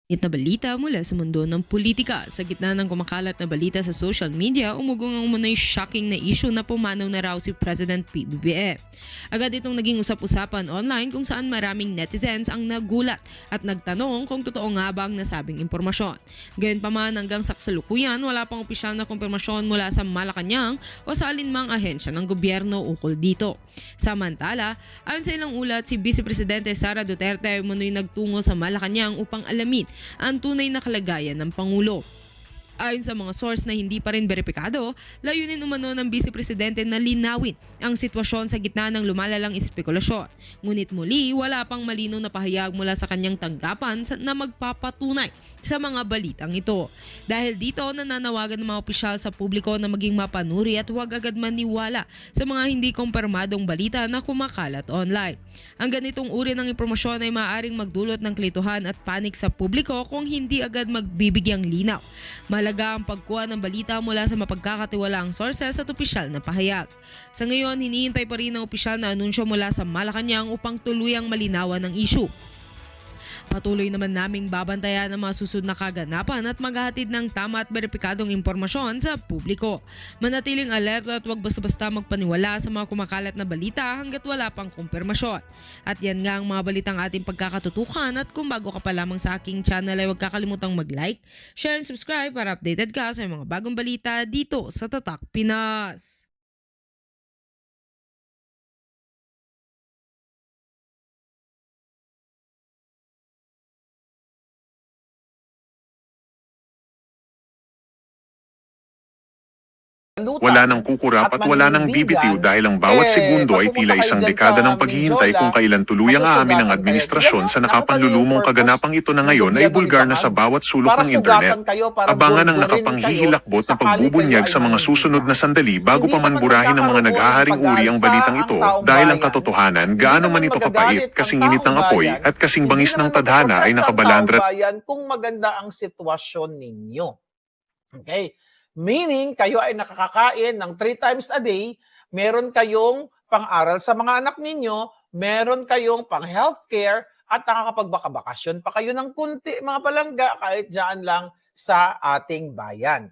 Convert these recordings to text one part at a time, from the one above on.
Na balita mula sa mundo ng politika. Sa gitna ng kumakalat na balita sa social media, umugong ang umunoy shocking na issue na pumanaw na raw si President PBBM. Agad itong naging usap-usapan online kung saan maraming netizens ang nagulat at nagtanong kung totoo nga ba ang nasabing impormasyon. Gayunpaman hanggang sa kasalukuyan, wala pang opisyal na kumpirmasyon mula sa Malacanang o sa alinmang ahensya ng gobyerno ukol dito. Samantala, ayon sa ilang ulat, si Vice Presidente Sara Duterte umunoy nagtungo sa Malacanang upang alamin ang tunay na kalagayan ng Pangulo. Ayon sa mga source na hindi pa rin beripikado, layunin umano ng Vice Presidente na linawin ang sitwasyon sa gitna ng lumalalang espekulasyon. Ngunit muli, wala pang malinaw na pahayag mula sa kanyang tanggapan na magpapatunay sa mga balitang ito. Dahil dito, nananawagan ng mga opisyal sa publiko na maging mapanuri at huwag agad maniwala sa mga hindi kumpirmadong balita na kumakalat online. Ang ganitong uri ng impormasyon ay maaaring magdulot ng klituhan at panik sa publiko kung hindi agad magbibigyang linaw. Mahalaga ang pagkuha ng balita mula sa mapagkakatiwalaang sources at opisyal na pahayag. Sa ngayon, hinihintay pa rin ang opisyal na anunsyo mula sa Malacanang upang tuluyang malinawan ang issue. Patuloy naman naming babantayan ang mga susunod na kaganapan at maghahatid ng tama at beripikadong impormasyon sa publiko. Manatiling alerto at huwag basta-basta magpaniwala sa mga kumakalat na balita hanggat wala pang kumpirmasyon. At yan nga ang mga balitang ating pagkakatutukan, at kung bago ka pa lamang sa aking channel ay huwag kakalimutang mag-like, share and subscribe para updated ka sa mga bagong balita dito sa Tatak Pinas. Wala nang kukurap at wala nang bibitiw dahil ang bawat segundo ay tila isang dekada ng paghihintay kung kailan tuluyang aamin ng administrasyon sa nakapanlulumong kaganapang ito na ngayon ay bulgar na sa bawat sulok ng internet. Abangan ang nakapanghihilakbot na pagbubunyag sa mga susunod na sandali bago pa man burahin ng mga naghaharing uri ang balitang ito, dahil ang katotohanan, gaano man ito kapait, kasing init ng apoy at kasing bangis ng tadhana ay nakabalandra. Kung maganda ang sitwasyon ninyo. Okay? Meaning, kayo ay nakakakain ng 3 times a day, meron kayong pang-aral sa mga anak ninyo, meron kayong pang-healthcare, at nakakapagbakabakasyon pa kayo ng kunti, mga palangga, kahit dyan lang sa ating bayan.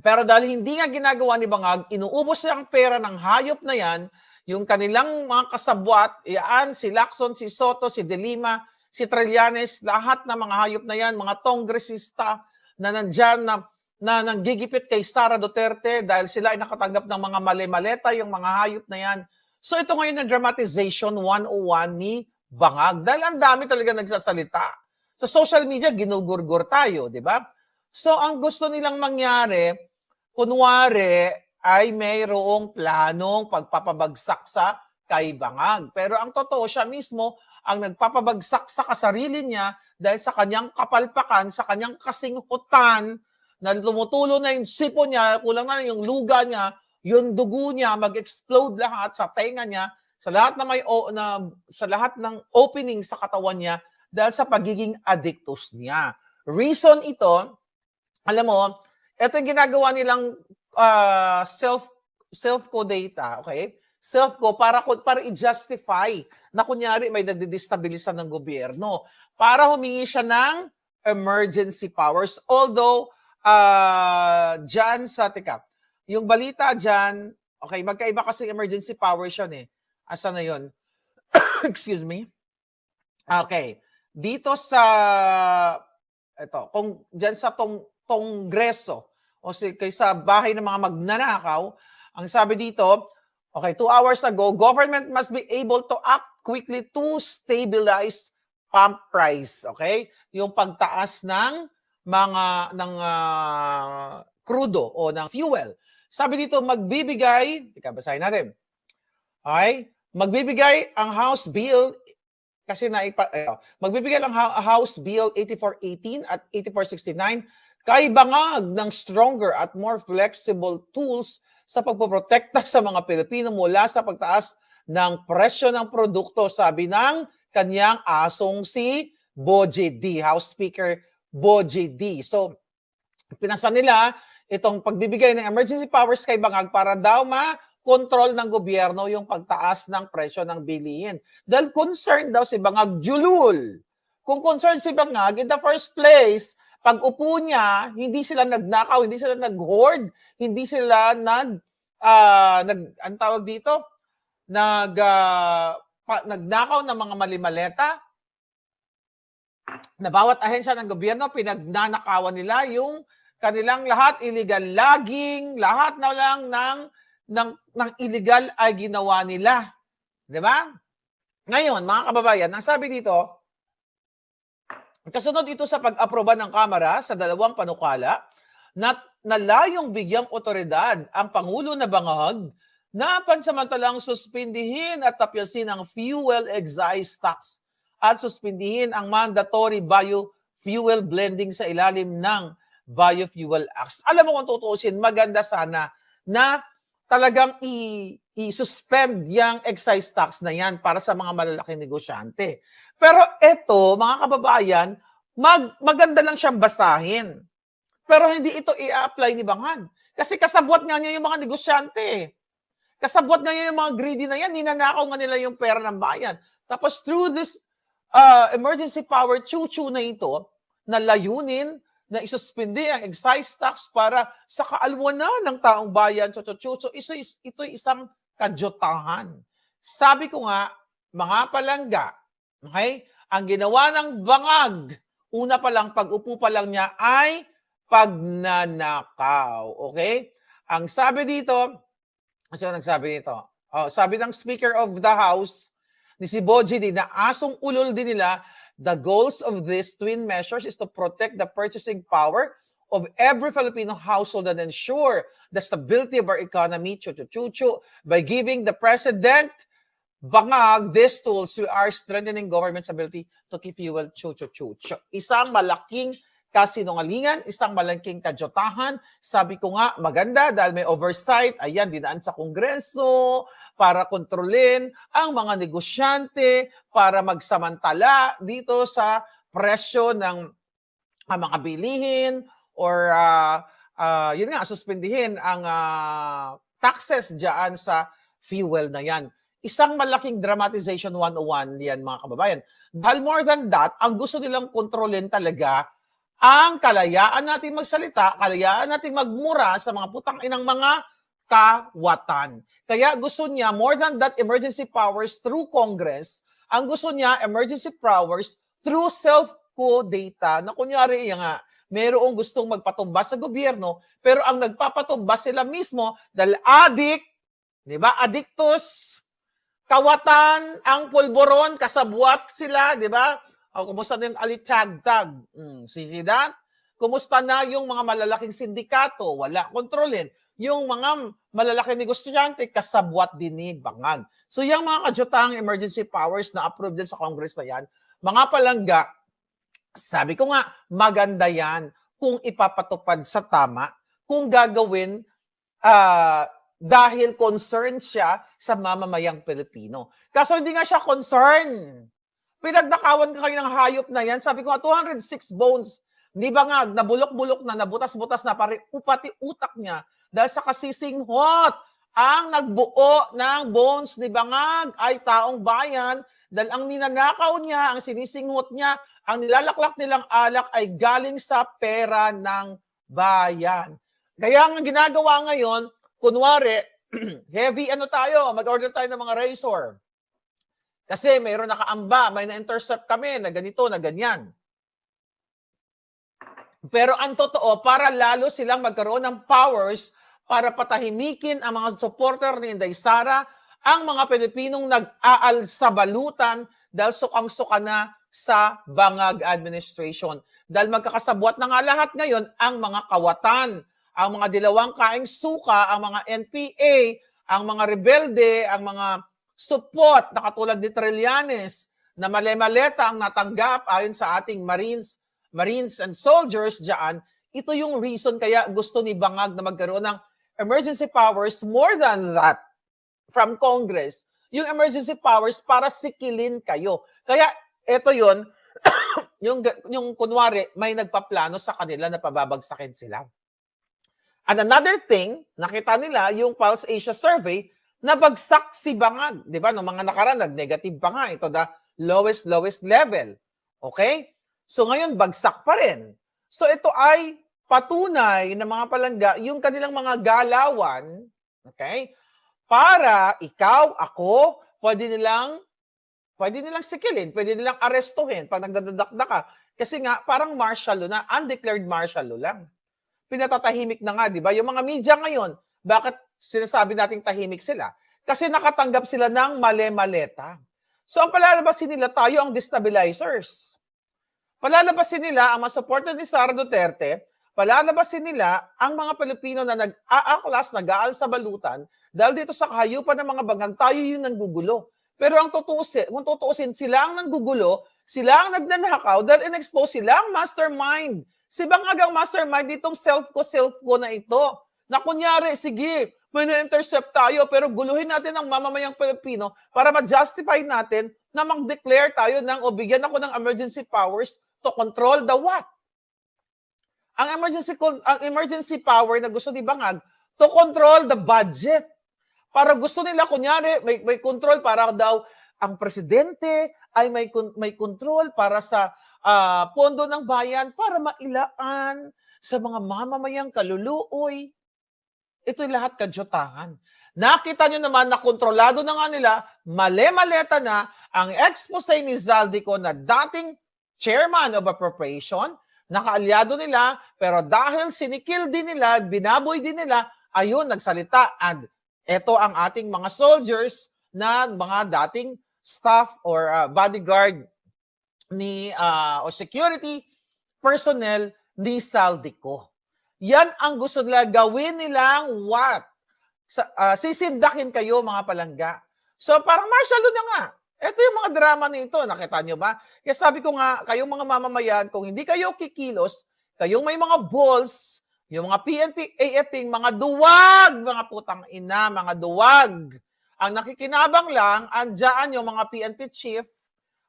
Pero dahil hindi nga ginagawa ni Bangag, inuubos ang pera ng hayop na yan, yung kanilang mga kasabwat, iyan, si Lacson, si Soto, si De Lima, si Trillanes, lahat ng mga hayop na yan, mga tongresista, na nandyan na nanggigipit kay Sara Duterte dahil sila ay nakatanggap ng mga mali-maleta, yung mga hayop na yan. So ito ngayon na dramatization 101 ni Bangag dahil ang dami talaga nagsasalita. Sa social media, ginugurgur tayo, di ba? So ang gusto nilang mangyari, kunwari ay mayroong planong pagpapabagsak sa kay Bangag. Pero ang totoo, siya mismo ang nagpapabagsak sa kasarili niya dahil sa kanyang kapalpakan, sa kanyang kasinghutan, na tumutulo na yung sipo niya, kulang na yung luga niya, yung dugo niya, mag-explode lahat sa tenga niya, sa lahat sa lahat ng opening sa katawan niya dahil sa pagiging addictus niya. Reason ito, alam mo, ito yung ginagawa nilang self-co data, okay? Self-co para i-justify na kunyari may nagdidestabilisa ng gobyerno para humingi siya ng emergency powers. Although, dyan yung balita dyan, okay, magkaiba kasi emergency powers yan eh. Asa na yun? Excuse me. Okay. Dito sa, kung dyan sa Kongreso, o sa bahay ng mga magnanakaw, ang sabi dito, okay, 2 hours ago, government must be able to act quickly to stabilize pump price, okay? Yung pagtaas ng crudo o ng fuel. Sabi dito, basahin natin. Okay? Magbibigay ang House Bill magbibigay ang House Bill 8418 at 8469 kay Bangag ng stronger at more flexible tools sa pagpoprotekta sa mga Pilipino mula sa pagtaas ng presyo ng produkto, sabi ng kanyang asong si Boje D, House Speaker Boje D. So, pinasa nila itong pagbibigay ng emergency powers kay Bangag para daw ma-control ng gobyerno yung pagtaas ng presyo ng bilihin. Dahil concerned daw si Bangag Julul kung concerned si Bangag, in the first place, pag upo niya, hindi sila nagnakaw, hindi sila nag-hoard, hindi sila ang tawag dito, nagnakaw ng mga malimaleta, na bawat ahensya ng gobyerno, pinagnanakawan nila yung kanilang lahat, illegal logging, lahat na lang ng illegal ay ginawa nila. Di ba? Ngayon, mga kababayan, ang sabi dito, kasunod ito sa pag-aproba ng Kamara sa dalawang panukala na nalayong bigyang otoridad ang Pangulo na Bangag na pansamantalang suspindihin at tapyasin ang fuel excise tax at suspindihin ang mandatory biofuel blending sa ilalim ng Biofuel Acts. Alam mo kung tutuusin, maganda sana na talagang i-suspend yung excise tax na yan para sa mga malalaking negosyante. Pero ito, mga kababayan, maganda lang siyang basahin. Pero hindi ito i-apply ni Bangag. Kasi kasabwat nga niya yung mga negosyante. Kasabwat nga niya yung mga greedy na yan, ninanakaw nga nila yung pera ng bayan. Tapos through this emergency power chuchu na ito, na layunin na isuspindi ang excise tax para sa kaalwanan ng taong bayan. So ito isang kadyotahan. Sabi ko nga, mga palangga, okay, ang ginawa ng Bangag, una pa lang, pag-upo pa lang niya, ay pagnanakaw. Okay? Ang sabi dito, ano nagsabi dito? Sabi ng Speaker of the House, ni si Boji din, na asong ulol din nila, the goals of these twin measures is to protect the purchasing power of every Filipino household and ensure the stability of our economy, by giving the President Bangag these tools, we are strengthening government's ability to keep fuel, Isang malaking kasinungalingan, isang malaking kadyotahan. Sabi ko nga, maganda dahil may oversight, ayan, dinaan sa Kongreso, para kontrolin ang mga negosyante, para magsamantala dito sa presyo ng mga bilihin, or yun nga, suspindihin ang taxes dyan sa fuel na yan. Isang malaking dramatization 101 yan, mga kababayan. Dahil more than that, ang gusto nilang kontrolin talaga ang kalayaan natin magsalita, kalayaan natin magmura sa mga putang inang mga kawatan. Kaya gusto niya, more than that, emergency powers through Congress, ang gusto niya, emergency powers through self-co-data, na kunyari nga, mayroong gustong magpatumba sa gobyerno, pero ang nagpapatumba sila mismo, dahil addict, di ba, addictus, kawatan, ang pulboron, kasabwat sila, di ba? Kumusta na yung alitag-tag? Sisidat? Kumusta na yung mga malalaking sindikato? Wala kontrolin. Yung mga malalaking negosyante, kasabwat din ni Bangag. So yung mga kadyotang emergency powers na approved din sa Congress na yan, mga palangga, sabi ko nga, maganda yan kung ipapatupad sa tama, kung gagawin dahil concerned siya sa mamamayang Pilipino. Kaso hindi nga siya concerned. Pinagnakawan ka kayo ng hayop na yan. Sabi ko nga, 206 bones. Di ba nga, nabulok-bulok na, nabutas-butas na, pati utak niya. Dahil sa kasisinghot, ang nagbuo ng bones ni Bangag ay taong bayan. Dahil ang ninanakaw niya, ang sinisinghot niya, ang nilalaklak nilang alak ay galing sa pera ng bayan. Kaya ang ginagawa ngayon, kunwari, heavy tayo, mag-order tayo ng mga razor. Kasi mayroon nakaamba, may na-intercept kami na ganito, na ganyan. Pero ang totoo, para lalo silang magkaroon ng powers para patahimikin ang mga supporter ni Inday Sara, ang mga Pilipinong nag-aal sa balutan dahil sukang-suka na sa Bangag administration. Dahil magkakasabwat na nga lahat ngayon ang mga kawatan, ang mga dilawang kaing suka, ang mga NPA, ang mga rebelde, ang mga support na katulad ni Trillanes na mali-maleta ang natanggap ayon sa ating Marines and soldiers dyan. Ito yung reason kaya gusto ni Bangag na magkaroon ng emergency powers, more than that, from Congress. Yung emergency powers para sikilin kayo. Kaya ito yun, yung kunwari, may nagpaplano sa kanila na pababagsakin sila. And another thing, nakita nila yung Pulse Asia survey, nabagsak si Bangag. Di ba? Noong mga nakaraan, nag-negative pa nga. Ito the lowest level. Okay? So ngayon, bagsak pa rin. So ito ay patunay na mga palangga, yung kanilang mga galawan, okay? Para ikaw, ako, pwede nilang sikilin, pwede nilang arestuhin pag nagdadakdak ka. Kasi nga, parang martial law na, undeclared martial law lang. Pinatatahimik na nga, di ba? Yung mga media ngayon, bakit sinasabi nating tahimik sila? Kasi nakatanggap sila ng male-maleta. So ang palalabasin nila, tayo ang destabilizers. Palalabasin nila ang mga supporter ni Sara Duterte, palalabasin nila ang mga Pilipino na nag-aaklas, nag-aal sa balutan, dahil dito sa kahayupan ng mga bangag, tayo yung nanggugulo. Pero ang kung tutuusin, sila ang nanggugulo, sila ang nagnanakaw, dahil in-expose sila ang mastermind. Si Bangag ang mastermind ditong self ko na ito. Na kunyari, sige, may na-intercept tayo, pero guluhin natin ang mamamayang Pilipino para ma-justify natin na mag-declare tayo o bigyan ako ng emergency powers to control the what? Ang emergency power na gusto ni Bangag, to control the budget. Para gusto nila, kunyari, may control para daw ang presidente ay may control para sa pondo ng bayan para mailaan sa mga mamamayang kaluluoy. Ito'y lahat kadyotahan. Nakita nyo naman na kontrolado na nga nila, male-maleta na ang expose ni Zaldico na dating chairman of appropriation, nakaalyado nila, pero dahil sinikil din nila, binaboy din nila, ayun, nagsalita. And ito ang ating mga soldiers na mga dating staff or bodyguard o security personnel ni Zaldico. Yan ang gusto nila gawin nilang what? Sisindakin kayo mga palangga. So parang martial law na nga. Ito yung mga drama nito. Nakita nyo ba? Kaya sabi ko nga, kayong mga mamamayan, kung hindi kayo kikilos, kayong may mga balls, yung mga PNP, AFP, mga duwag, mga putang ina, mga duwag. Ang nakikinabang lang, andyan yung mga PNP chief,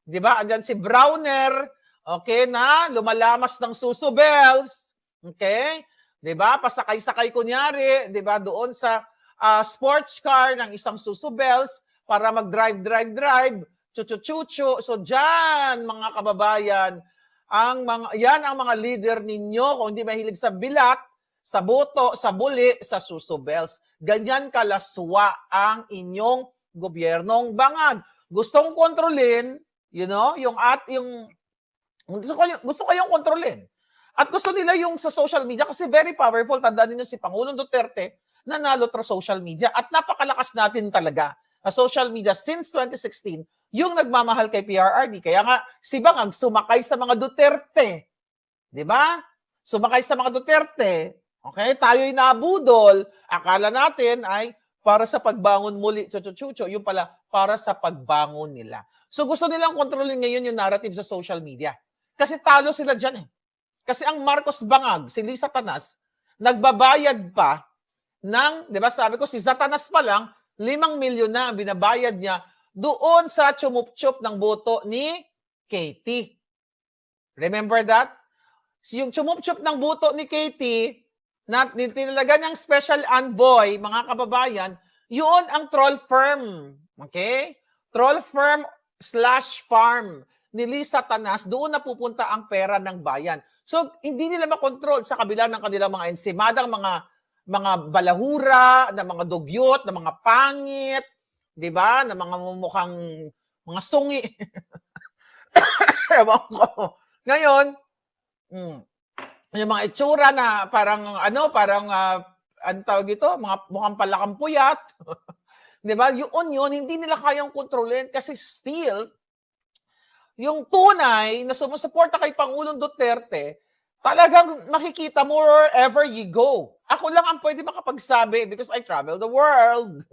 di ba? Andyan si Browner, okay, na lumalamas ng susubels, okay? Di ba? Pasakay-sakay kunyari, di ba? Doon sa sports car ng isang susubels para mag-drive, chuchu-chuchu. So dyan, mga kababayan, yan ang mga leader ninyo kung hindi mahilig sa bilat, sa boto, sa buli, sa susubels. Ganyan kalaswa ang inyong gobyernong Bangag. Gustong kontrolin, gusto kayong kontrolin. At gusto nila yung sa social media kasi very powerful. Tandaan niyo si Pangulong Duterte nanalo through social media at napakalakas natin talaga sa social media since 2016 yung nagmamahal kay PRRD. Kaya nga si Bangag sumakay sa mga Duterte. 'Di ba? Sumakay sa mga Duterte. Okay? Tayo'y nabudol. Akala natin ay para sa pagbangon muli, chuchu-chuchu, yung pala para sa pagbangon nila. So gusto nilang kontrolin ngayon yung narrative sa social media. Kasi talo sila dyan eh. Kasi ang Marcos Bangag, si Lisa Tanas, nagbabayad pa ng, di ba sabi ko, si Satanas pa lang, 5 milyon na ang binabayad niya doon sa chumup-chup ng boto ni Katie. Remember that? Yung chumup-chup ng boto ni Katie, na tinalaga niyang special envoy, mga kababayan, yun ang troll firm. Okay? Troll firm / farm ni Lisa Tanas, doon na pupunta ang pera ng bayan. So, hindi nila makontrol sa kabila ng kanilang mga ensimadang mga balahura, na mga dugyot, na mga pangit, di ba? Na mga mukhang mga sungi. Ewan ko. Ngayon, yung mga itsura na parang ano tawag ito? Mukhang palakampuyat. Di ba? Yun, hindi nila kayang kontrolin kasi still, yung tunay na sumusuporta kay Pangulong Duterte, talagang makikita mo wherever you go. Ako lang ang pwede makapagsabi because I travel the world.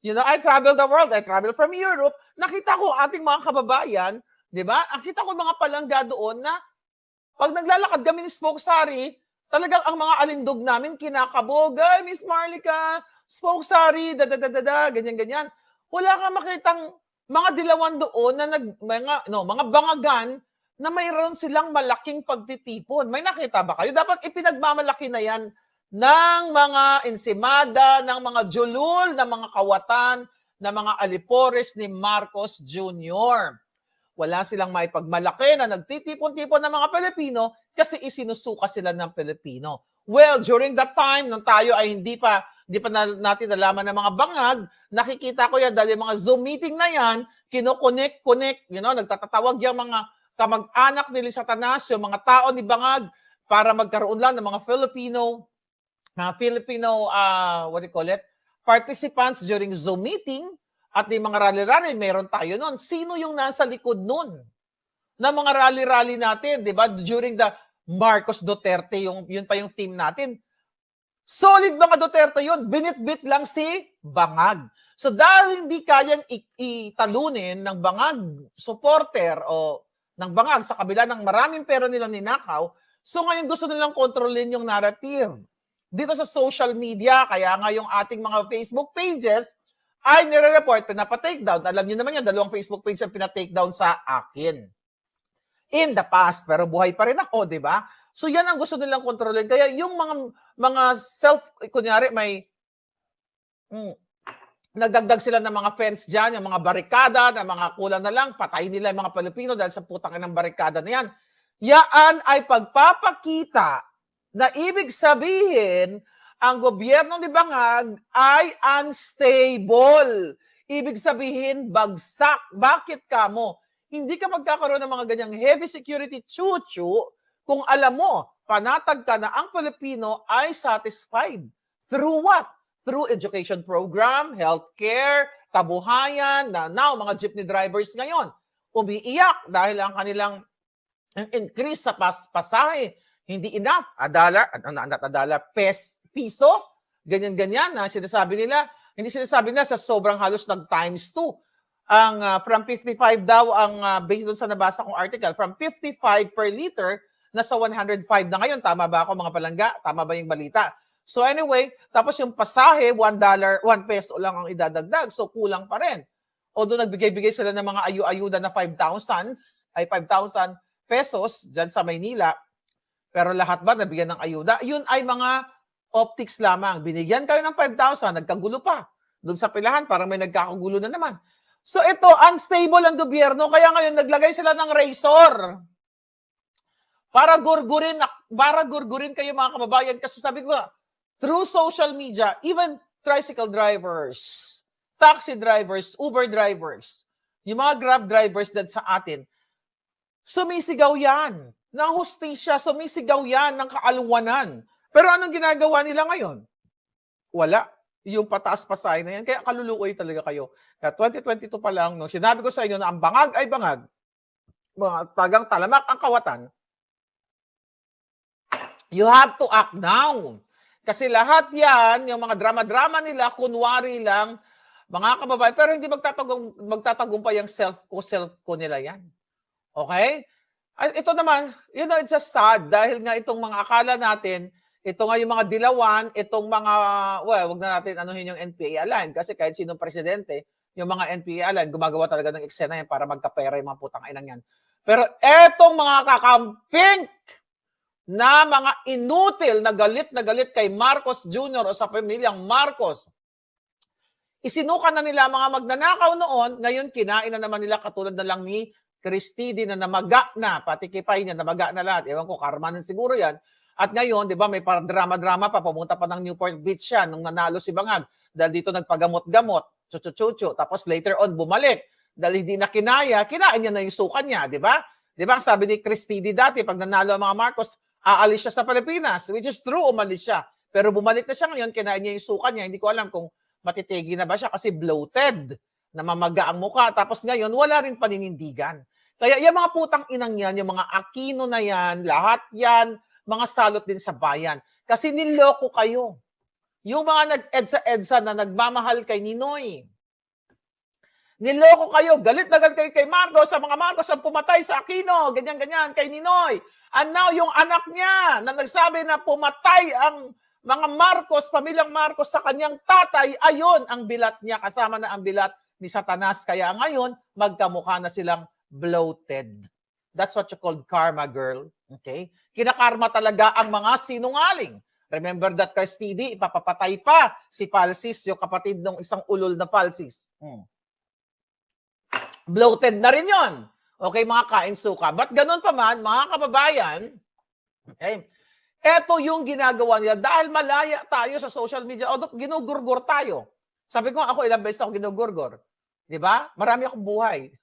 I travel the world. I travel from Europe. Nakita ko ating mga kababayan, di ba? Nakita ko mga palangga doon na pag naglalakad kami ni Spoke Sari, talagang ang mga alindog namin kinakabog. Ay, Miss Marlica, Spoke Sari, ganyan-ganyan. Wala kang makitang mga dilawan doon na mga bangagan na mayroon silang malaking pagtitipon. May nakita ba kayo? Dapat ipinagmamalaki na yan ng mga ensimada, ng mga julul, ng mga kawatan, ng mga alipores ni Marcos Jr. Wala silang maipagmalaki na nagtitipon-tipon ng mga Pilipino kasi isinusuka sila ng Pilipino. Well, during that time, nung tayo ay hindi pa natin nalaman ng mga bangag, nakikita ko yan dahil yung mga Zoom meeting na yan, kinokonek, nagtatatawag yung mga kamag-anak ni Satanas, yung mga tao ni Bangag, para magkaroon lang ng mga Filipino, participants during Zoom meeting. At yung mga rally-rally, meron tayo nun. Sino yung nasa likod nun? Na mga rally-rally natin, di ba? During the Marcos Duterte, yun pa yung team natin. Solid mga Duterte yun. Binit-bit lang si Bangag. So dahil hindi kayang italunin ng Bangag supporter o ng Bangag sa kabila ng maraming pera nilang ninakaw, so ngayon gusto nilang kontrolin yung narrative. Dito sa social media, kaya nga yung ating mga Facebook pages, ay nire-report, pinapa-take down. Alam niyo naman yan, 2 Facebook page ang pinatake down sa akin. In the past, pero buhay pa rin ako, di ba? So yan ang gusto nilang kontrolin. Kaya yung mga kunyari may nagdagdag sila ng mga fence dyan, yung mga barikada, na mga kulang na lang, patay nila yung mga Pilipino dahil sa putang ng barikada na yan. Yan ay pagpapakita na ibig sabihin, ang gobyerno ni Bangag ay unstable. Ibig sabihin, bagsak. Bakit ka mo? Hindi ka magkakaroon ng mga ganyang heavy security chuchu kung alam mo, panatag ka na ang Pilipino ay satisfied. Through what? Through education program, healthcare, kabuhayan, na now mga jeepney drivers ngayon, umiiyak dahil ang kanilang increase sa pasahe, hindi enough. Piso, ganyan-ganyan na sinasabi nila. Hindi sinasabi nila sa sobrang halos nag-times 2. Ang from 55 daw, ang based doon sa nabasa kong article, from 55 per liter, nasa 105 na ngayon. Tama ba ako mga palangga? Tama ba yung balita? So anyway, tapos yung pasahe, $1, 1 peso lang ang idadagdag. So kulang pa rin. Although nagbigay-bigay sila ng mga ayuda na 5,000 pesos dyan sa Maynila, pero lahat ba nabigyan ng ayuda? Yun ay mga optics lamang. Binigyan kayo ng 5,000, nagkagulo pa. Doon sa pilahan, parang may nagkakagulo na naman. So ito, unstable ang gobyerno, kaya ngayon naglagay sila ng razor. Para gurgurin kayo mga kababayan. Kasi sabi ko nga, through social media, even tricycle drivers, taxi drivers, Uber drivers, yung mga Grab drivers dyan sa atin, sumisigaw yan ng hustisya, sumisigaw yan ng kaalwanan. Pero anong ginagawa nila ngayon? Wala. Yung pataas-pasay na yan. Kaya kalulukoy talaga kayo. Kaya 2022 pa lang, nung sinabi ko sa inyo na ang bangag ay bangag, tagang talamak ang kawatan, you have to act now. Kasi lahat yan, yung mga drama-drama nila, kunwari lang, mga kababayan, pero hindi magtatagumpay yung self ko nila yan. Okay? Ito naman, it's just sad dahil nga itong mga akala natin, ito nga yung mga dilawan, itong mga, wag na natin anuhin yung NPA align kasi kahit sinong presidente, yung mga NPA align, gumagawa talaga ng eksena yan para magkapera yung mga putang inang yan. Pero etong mga kakamping na mga inutil na galit kay Marcos Jr. o sa pamilyang Marcos, isinuka na nila mga magnanakaw noon, ngayon kinain na naman nila katulad na lang ni Cristidi na namaga na, pati kipay niya namaga na lahat. Ewan ko, karma na siguro yan. At ngayon, di ba, may parang drama-drama pa, pumunta pa ng Newport Beach siya nung nanalo si Bangag. Dahil dito nagpagamot-gamot, chuchu-chuchu, tapos later on, bumalik. Dahil hindi na kinain niya na yung suka niya, di ba? Di ba, sabi ni Cristidi dati, pag nanalo ang mga Marcos, aalis siya sa Pilipinas, which is true, umalis siya. Pero bumalik na siya ngayon, kinain niya yung suka niya, hindi ko alam kung matitigi na ba siya kasi bloated, namamaga ang mukha, tapos ngayon, wala rin paninindigan. Kaya yung mga putang inang yan, yung mga Aquino na yan, lahat yan, mga salot din sa bayan. Kasi niloko kayo. Yung mga nag-EDSA na nagmamahal kay Ninoy. Niloko kayo. Galit na galit kayo kay Marcos. Sa mga Marcos ang pumatay sa Aquino. Ganyan-ganyan kay Ninoy. And now yung anak niya na nagsabi na pumatay ang mga Marcos, pamilyang Marcos sa kanyang tatay, ayon ang bilat niya. Kasama na ang bilat ni Satanas. Kaya ngayon, magkamukha na silang bloated. That's what you call karma, girl. Okay? Kinakarma talaga ang mga sinungaling. Remember that Cristidi, ipapapatay pa si Palsis, yung kapatid ng isang ulol na Palsis. Bloated na rin yon. Okay, mga kain suka. But ganun pa man, mga kababayan, okay, eto yung ginagawa nila dahil malaya tayo sa social media. Although ginugurgur tayo. Sabi ko, ako ilang beses ako ginugurgur. Di ba? Marami akong buhay.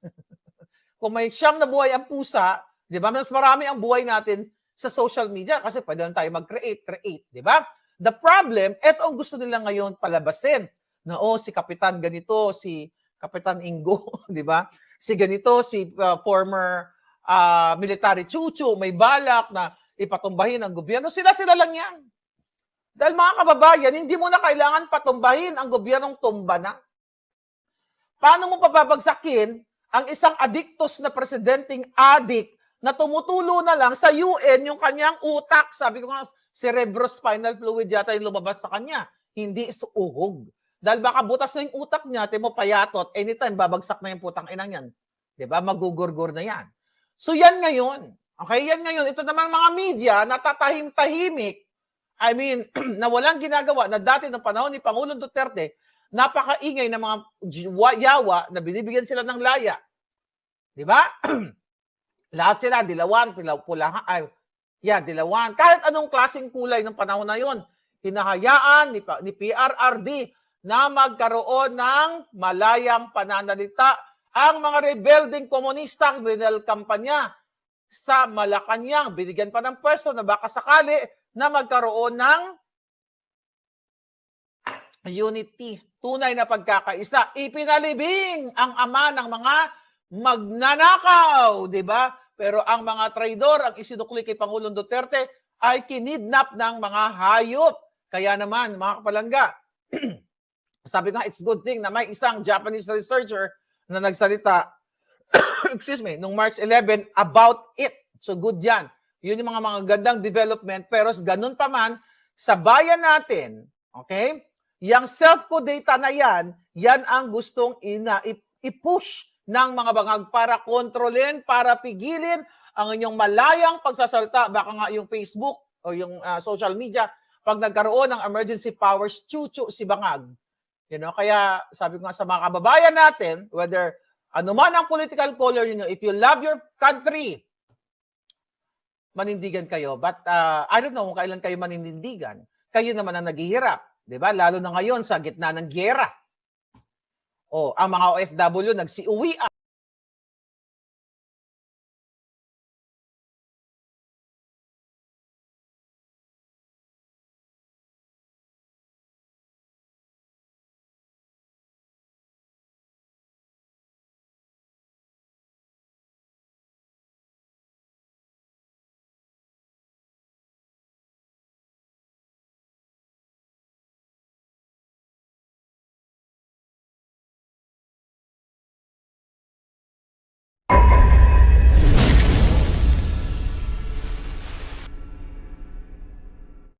Kung may 9 na buhay ang pusa, di ba? Mas marami ang buhay natin sa social media kasi pwede lang tayo mag-create, di ba? The problem, eto ang gusto nila ngayon palabasin. Na si Kapitan ganito, si Kapitan Ingo, di ba? Si ganito, si former military Chuchu, may balak na ipatumbahin ang gobyerno. Sila lang yan. Dahil mga kababayan, hindi mo na kailangan patumbahin ang gobyernong tumba na. Paano mo papabagsakin ang isang addictus na presidenteng addict na tumutulo na lang sa UN yung kanyang utak? Sabi ko nga, cerebrospinal fluid yata yung lumabas sa kanya. Hindi uhog. Dahil baka butas na yung utak niya, mo payatot, anytime babagsak na yung putang inang yan. Diba? Magugurgur na yan. So yan ngayon. Okay, yan ngayon. Ito naman mga media, natatahim-tahimik. I mean, na walang ginagawa, na dati ng panahon ni Pangulong Duterte, napakaingay ng mga yawa na binibigyan sila ng laya. Diba? Lahat sila, dilawan, pulahan, dilawan. Kahit anong klaseng kulay ng panahon na yon, hinahayaan ni PRRD na magkaroon ng malayang pananalita ang mga rebelding komunista, binal kampanya sa Malacanang. Binigyan pa ng pwesto na baka sakali na magkaroon ng unity, tunay na pagkakaisa. Ipinalibing ang ama ng mga magnanakaw, di ba? Pero ang mga traidor, ang isinukli kay Pangulong Duterte, ay kinidnap ng mga hayop. Kaya naman, mga kapalangga, sabi nga, it's good thing na may isang Japanese researcher na nagsalita, excuse me, nung March 11 about it. So good yan. Yun yung mga gandang development. Pero ganun pa man, sa bayan natin, okay, yung self-co data na yan, yan ang gustong i-push ng mga bangag para kontrolin, para pigilin ang inyong malayang pagsasalta. Baka nga yung Facebook o yung social media, pag nagkaroon ng emergency powers, chuchu si bangag. You know, kaya sabi ko nga sa mga kababayan natin, whether ano man ang political color niyo, if you love your country, manindigan kayo. But I don't know kung kailan kayo manindigan. Kayo naman ang naghihirap. Diba? Lalo na ngayon sa gitna ng gyera. Ang mga OFW nagsiuwian.